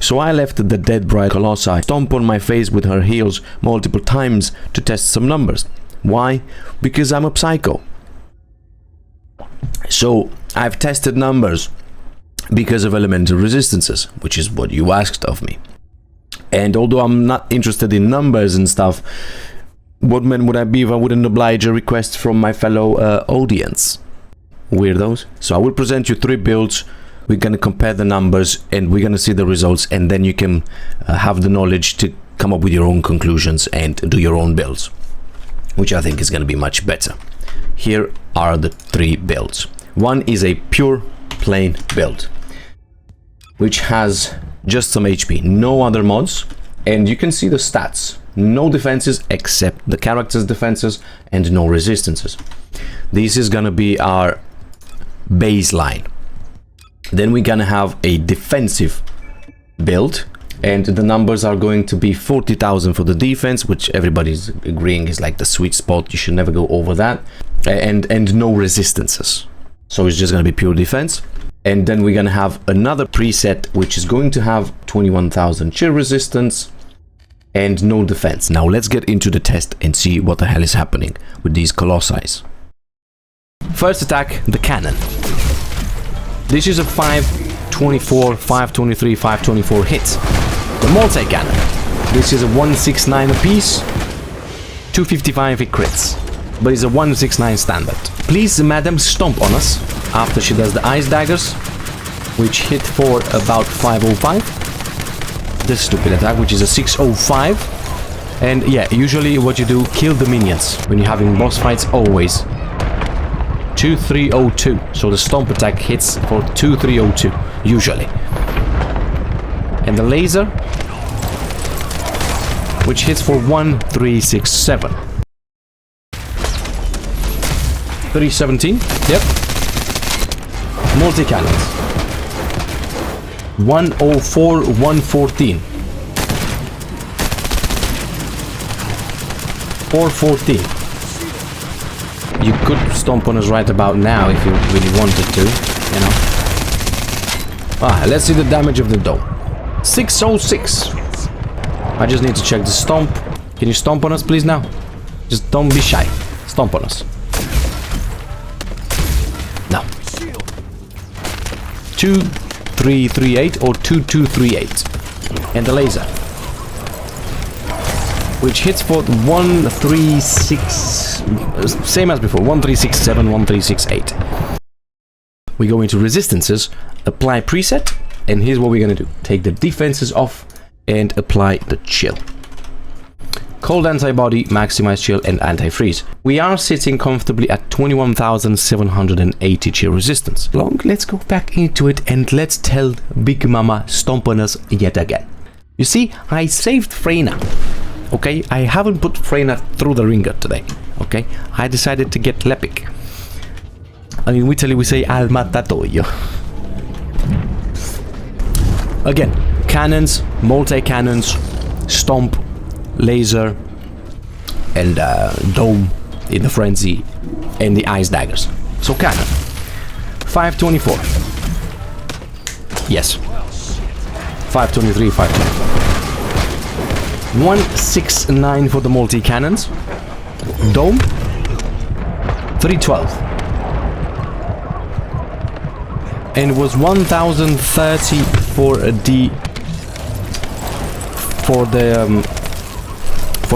So I left the dead bright colossi stomp on my face with her heels multiple times to test some numbers. Why? Because I'm a psycho. So I've tested numbers because of elemental resistances, which is what you asked of me. And although I'm not interested in numbers and stuff, what man would I be if I wouldn't oblige a request from my fellow audience? Weirdos. So I will present you 3 builds. We're gonna compare the numbers and we're gonna see the results, and then you can have the knowledge to come up with your own conclusions and do your own builds, which I think is gonna be much better. Here are the 3 builds. One is a pure plain build, which has just some HP, no other mods, and you can see the stats. No defenses except the character's defenses and no resistances. This is gonna be our baseline. Then we're gonna have a defensive build, and the numbers are going to be 40,000 for the defense, which everybody's agreeing is like the sweet spot. You should never go over that, and no resistances. So it's just gonna be pure defense. And then we're gonna have another preset which is going to have 21,000 chill resistance and no defense. Now let's get into the test and see what the hell is happening with these colossi. First attack, the cannon. This is a 524, 523, 524 hit. The multi-cannon. This is a 169 apiece, 255 it crits, but it's a 169 standard. Please, madam, stomp on us after she does the ice daggers, which hit for about 505. This stupid attack, which is a 605. And yeah, usually what you do, kill the minions when you're having boss fights, always. 2302. So the stomp attack hits for 2302, usually. And the laser, which hits for 1367. 317, yep. Multi-cannons. 104, 114. 414. You could stomp on us right about now if you really wanted to, you know. Let's see the damage of the dome. 606. I just need to check the stomp. Can you stomp on us, please, now? Just don't be shy. Stomp on us. No. 2338 or 2238. And the laser, which hits for 136, same as before, 1367, 1368. We go into resistances, apply preset, and here's what we're gonna do. Take the defenses off and apply the chill. Cold antibody, maximize chill, and anti-freeze. We are sitting comfortably at 21,780 chill resistance. Let's go back into it and let's tell Big Mama stomp on us yet again. You see, I saved Freyna. Okay, I haven't put Freyna through the ringer today. Okay, I decided to get Lepik. And in Italy we say al matatoio. Again, cannons, multi-cannons, stomp, laser, and dome in the frenzy, and the ice daggers. So cannon. 524. Yes. 523, 524. 169 for the multi-cannons. Dome. 312. And it was 1030 for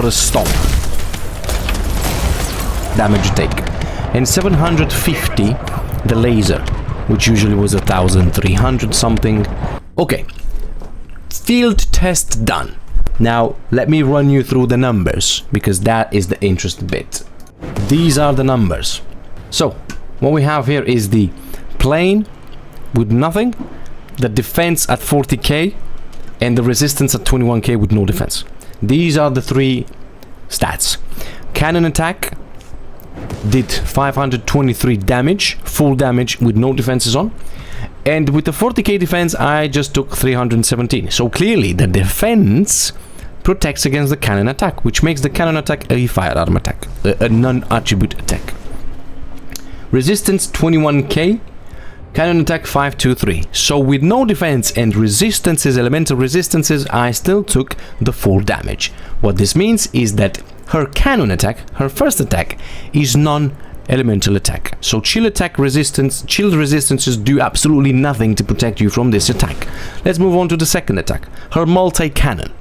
the stomp damage take, and 750 the laser, which usually was 1300 something. Okay, field test done. Now let me run you through the numbers, because that is the interest bit. These are the numbers. So what we have here is the plane with nothing, the defense at 40k, and the resistance at 21k with no defense. These are the 3 stats. Cannon attack did 523 damage, full damage with no defenses on. And with the 40k defense, I just took 317. So clearly the defense protects against the cannon attack, which makes the cannon attack a firearm attack, a non-attribute attack. Resistance 21k, Cannon attack 523. So with no defense and resistances, elemental resistances, I still took the full damage. What this means is that her cannon attack, her first attack, is non-elemental attack. So chill resistances do absolutely nothing to protect you from this attack. Let's move on to the second attack. Her multi-cannon.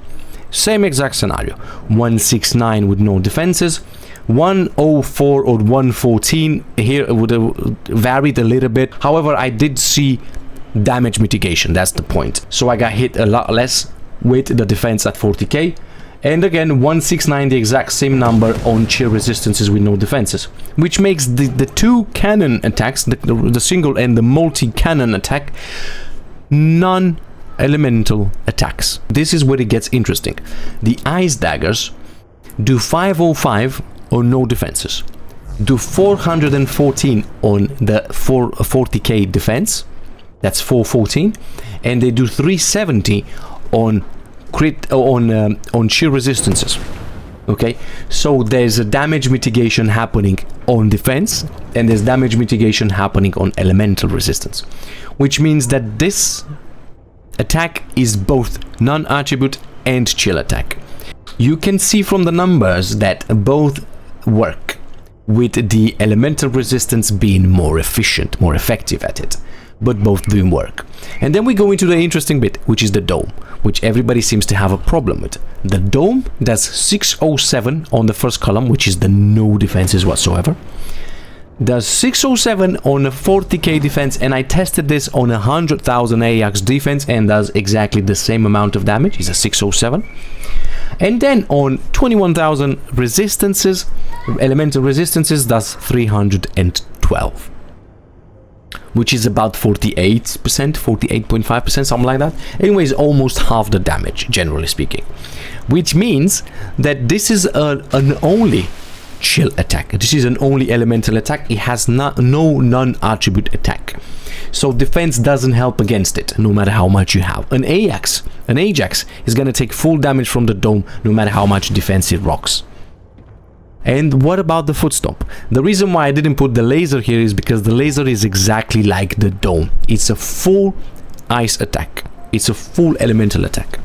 Same exact scenario. 169 with no defenses. 104 or 114 here would have varied a little bit. However, I did see damage mitigation. That's the point. So I got hit a lot less with the defense at 40k. And again, 169, the exact same number on chill resistances with no defenses, which makes the two cannon attacks, the single and the multi-cannon attack, non-elemental attacks. This is where it gets interesting. The ice daggers do 505 on no defenses, do 414 on the 40k defense, that's 414, and they do 370 on chill resistances. Okay, so there's a damage mitigation happening on defense, and there's damage mitigation happening on elemental resistance, which means that this attack is both non-attribute and chill attack. You can see from the numbers that both work, with the elemental resistance being more efficient, more effective at it, but both doing work. And then we go into the interesting bit, which is the dome, which everybody seems to have a problem with. The dome does 607 on the first column, which is the no defenses whatsoever. Does 607 on a 40k defense, and I tested this on 100,000 AX defense, and does exactly the same amount of damage. It's a 607. And then on 21,000 resistances, elemental resistances, does 312, which is about 48%, 48.5%, something like that. Anyways, almost half the damage, generally speaking, which means that this is an only chill attack. This is an only elemental attack. It has no non-attribute attack. So defense doesn't help against it, no matter how much you have. An Ajax is going to take full damage from the dome, no matter how much defense it rocks. And what about the footstop? The reason why I didn't put the laser here is because the laser is exactly like the dome. It's a full ice attack. It's a full elemental attack.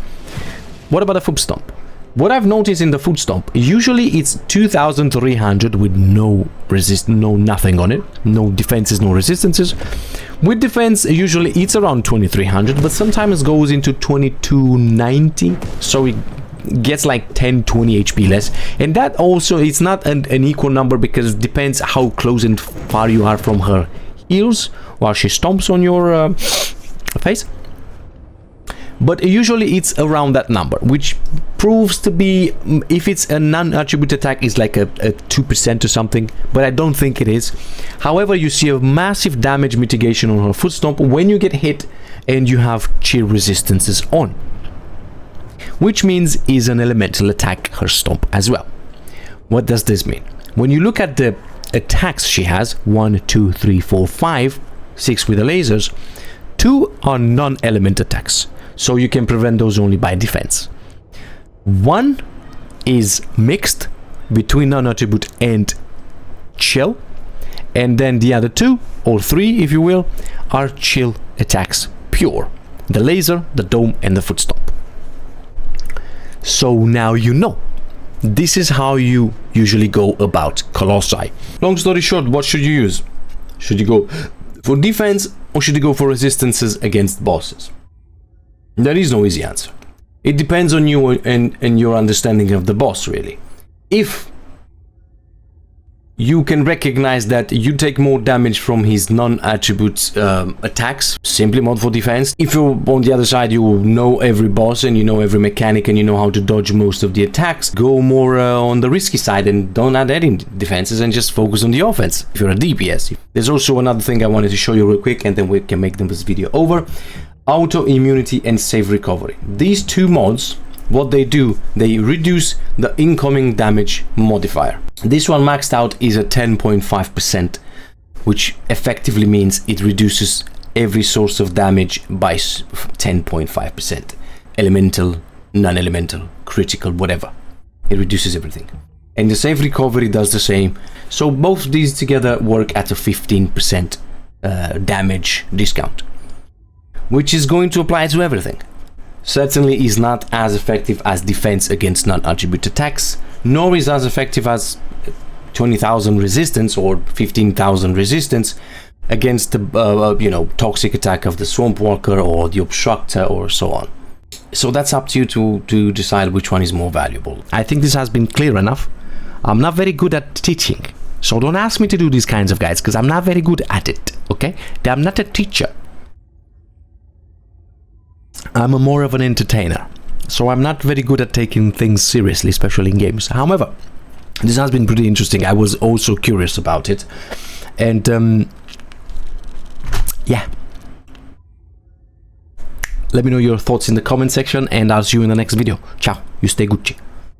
What about the footstop? What I've noticed in the footstop, usually it's 2,300 with no nothing on it, no defenses, no resistances. With defense, usually it's around 2,300, but sometimes it goes into 2,290, so it gets like 10-20 HP less. And that also, it's not an equal number, because it depends how close and far you are from her heels while she stomps on your face. But usually it's around that number, which proves to be, if it's a non-attribute attack, is like a 2% or something, but I don't think it is. However, you see a massive damage mitigation on her foot stomp when you get hit and you have chill resistances on, which means is an elemental attack, her stomp as well. What does this mean? When you look at the attacks she has, 1, 2, 3, 4, 5, 6 with the lasers, 2 are non-element attacks. So you can prevent those only by defense. 1 is mixed between non-attribute and chill, and then the other 2 or 3, if you will, are chill attacks pure: the laser, the dome, and the footstop. So now you know. This is how you usually go about colossi. Long story short, what should you use? Should you go for defense, or should you go for resistances against bosses? There is no easy answer. It depends on you and your understanding of the boss, really. If you can recognize that you take more damage from his non-attribute attacks, simply mod for defense. If you're on the other side, you know every boss and you know every mechanic and you know how to dodge most of the attacks, go more on the risky side and don't add any defenses and just focus on the offense if you're a DPS. There's also another thing I wanted to show you real quick, and then we can make this video over. Auto immunity and save recovery. These two mods, what they do, they reduce the incoming damage modifier. This one maxed out is a 10.5%, which effectively means it reduces every source of damage by 10.5%. Elemental, non-elemental, critical, whatever. It reduces everything. And the save recovery does the same. So both of these together work at a 15% damage discount, which is going to apply to everything. Certainly is not as effective as defense against non-attribute attacks, nor is as effective as 20,000 resistance or 15,000 resistance against the toxic attack of the Swamp Walker or the Obstructor or so on. So that's up to you to decide which one is more valuable. I think this has been clear enough. I'm not very good at teaching, so don't ask me to do these kinds of guides because I'm not very good at it, okay? I'm not a teacher. I'm more of an entertainer, so I'm not very good at taking things seriously, especially in games. However, this has been pretty interesting. I was also curious about it, and yeah. Let me know your thoughts in the comment section, and I'll see you in the next video. Ciao, you stay Gucci.